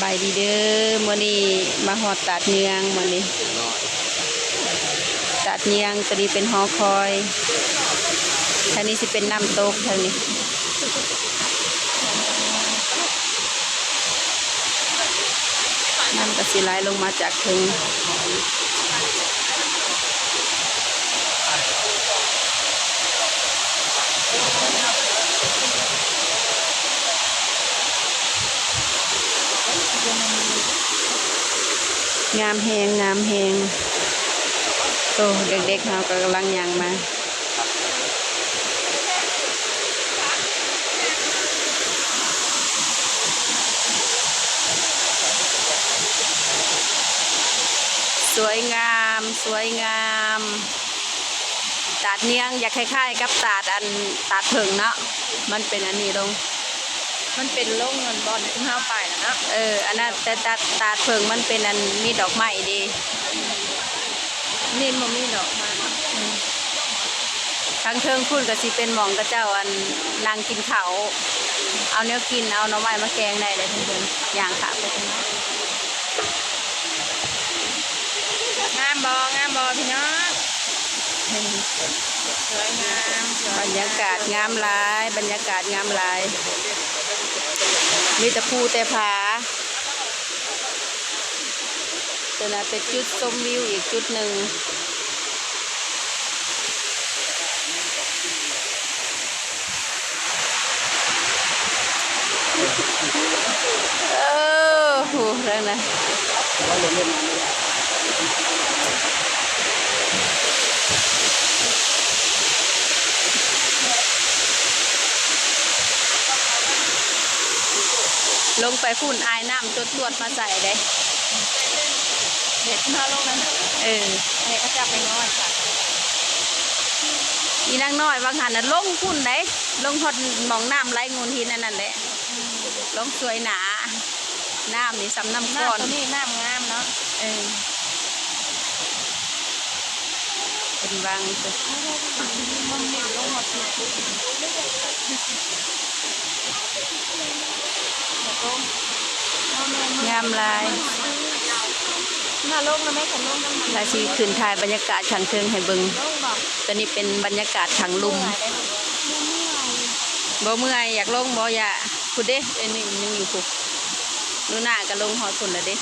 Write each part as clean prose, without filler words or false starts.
บายดีเด้อมื้อนี้มาฮอดตาดเนียงมื้อนี้ตาดเนียงตัวนี้เป็นหอคอยทางนี้สิเป็นน้ำตกทางนี้น้ำก็สิไหลลงมาจากถึงงามแหงงามแหงโตเด็กๆเขาก็กำลังย่างมาสวยงามสวยงามตาดเนียงอยากคล้ายๆกับตาดเผิงเนาะมันเป็นอันนี้ลงมันเป็นโล่งเงินบอลที่ห้าไปนะ อันนั้นแต่ตาดเผิงมันเป็นอันมีดอกไม้ดีนี่มันมีดอกมาทั้งเทิงพุ่นก็สิเป็นหม่องกระเจ้าอันนางกินเขาเอาเนื้อกินเอาหน่อไม้มาแกงได้เลยทั้งเทิงอย่างขาไปทั้งนั้นงามบพี่น้องสวยงามบรรยากาศงามหลายบรรยากาศงามหลายมีแต่ภูแต่ผาตัวนั้นเป็นจุดชมวิวอีกจุดหนึ่งโหเรื่องนะลงไปฝุ่นอายน้ำตรวจมาใส่ได้เด็ดมาลงนั้นเนี่ยก็จะไปน้อยค่ะอีนางน้อยบางหันน่ะลงฝุ่นได้ลงหดมองน้ำไหลงูทีนั่นแหละลงสวยหนาน้ำนี่ซ้ำน้ำก้อนตัวนี้น้ำงามเนาะเป็นบางตัวงามลายมาลงนะแม่ขันลงลายสีขึ้นถ่ายบรรยากาศขังเทิงให้เบิงตอนนี้เป็นบรรยากาศขังลุ่มบ่เมื่อยอยากลงบ่อยากพูดเด้นี่ยังอยู่พูดดูหน้าก็ลงหอดฝุ่นแล้วเด้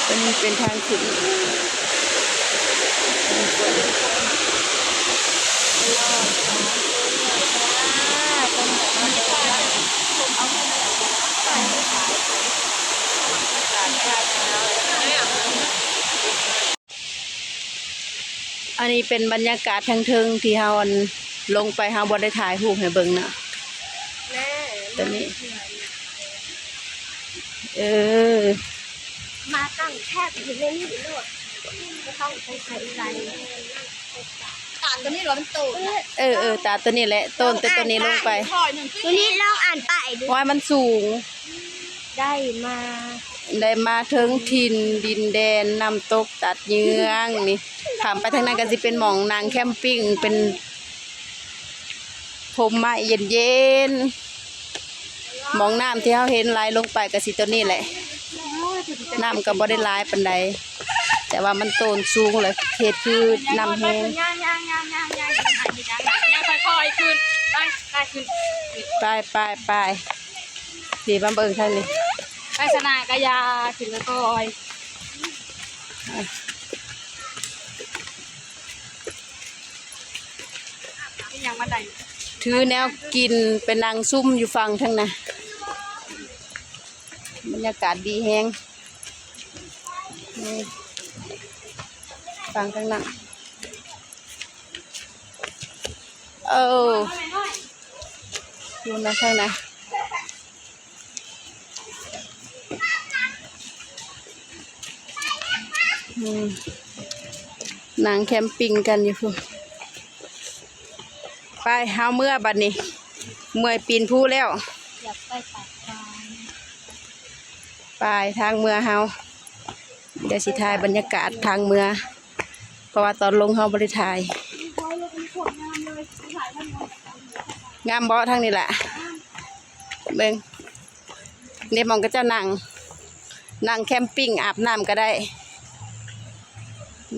ตัวนี้เป็นทางขึ้นอันนี้เป็นบรรยากาศทางเทิงที่เฮาลงไปเฮาบ่ได้ถ่ายรูปให้เบิ่งนะตัวนี้มาตั้งแทบอยู่ในนี้ด้วยไม่ต้องใส่ใจตาตัวนี้เราเป็นตูนตาตัวนี้แหละต้นแต่ตัวนี้ลงไปตัวนี้ลองอ่านป้ายดูว่ามันสูงได้มาถึงถิ่นดินแดนน้ำตกตัดเยื้องนี่ถามไปทางนั้นก็สิเป็นหม่องนางแคมปิ้งเป็นพรมไม้เย็นๆหม่องน้ำที่เขาเห็นไหลลงไปก็สิตัวนี้แหละน้ำก็บ่ได้ไหลปานใดแต่ว่ามันโตนสูงเลยเขตคือน้ำแห้งค่อยๆขึ้นไปดีบ้าเบิ่งท่านนี่ไปสนากายาขึ้นแล้วก็ยังมาได้ถือแนวกินเป็นนางซุ่มอยู่ฝั่งทั้งน่ะบรรยากาศดีแห้งฝั่งทั้งนั้นดูนะข้างในนางแคมปิ้งกันอยู่พุ่นไปเฮาเมื่อบัดนี้เมื่อยปีนผู้แล้วอยากไปปากทาง ไปทางเมื่อเฮา เดี๋ยวสิถ่ายบรรยากาศทางเมืองเพราะว่าตอนลงเฮาบ่ได้ถ่ายงามบ่ทางนี้แหละเบิ่งเดี๋ยวมองก็จะนั่งแคมปิ้งอาบน้ำก็ได้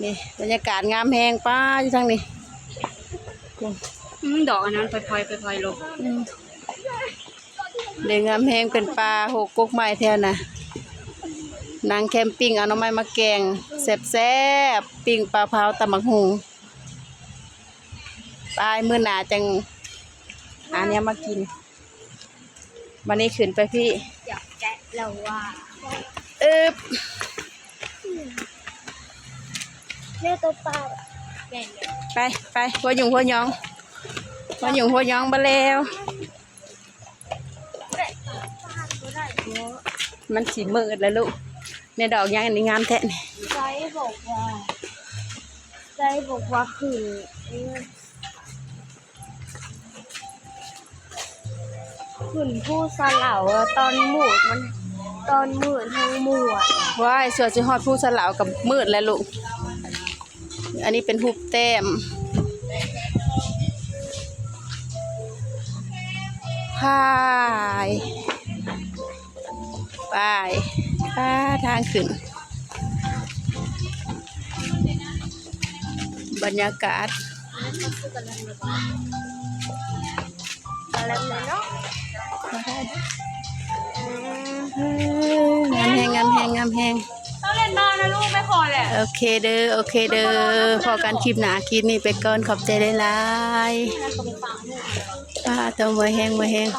นี่บรรยากาศงามแฮงป้าอยู่ทางนี้ ดอกอันนั้นพลอยลง เดี๋ยวงามแฮงเป็นปลาหกกกไม้แถวน่ะนั่งแคมปิ้งเอาหน่อไม้มาแกงแซ่บๆปิ้งปลาเผาตำบักหุ่งปลายมื้อหน้าจังอันเนี้ยมากินวันนี้ขึ้นไปพี่ อยากแกะเราว่า อึบ เลือดตัวเปล่าแก่เลย ไปหัวหยุ่งหัวหยองมาแล้ว มันสีมืดแล้วลูกในดอกยังอันนี้งามแท้นี่ ใจบอกว่าขึ้นผู้สลาวตอนมืดทั้งหมด ว้ายสวยสิฮอดผู้สลาวกับมืดแล้วลูกอันนี้เป็นหูปแต้มพายไปทางขึ้นบรรยากาศ อะไรเลยเนาะ งามแฮง ต้องเล่นบ้านนะลูกไม่พอแหละ โอเคเด้อพอกันคลิปหนาคลิปนี้ไปก่อนขอบใจหลายๆป้าต้องมาแฮง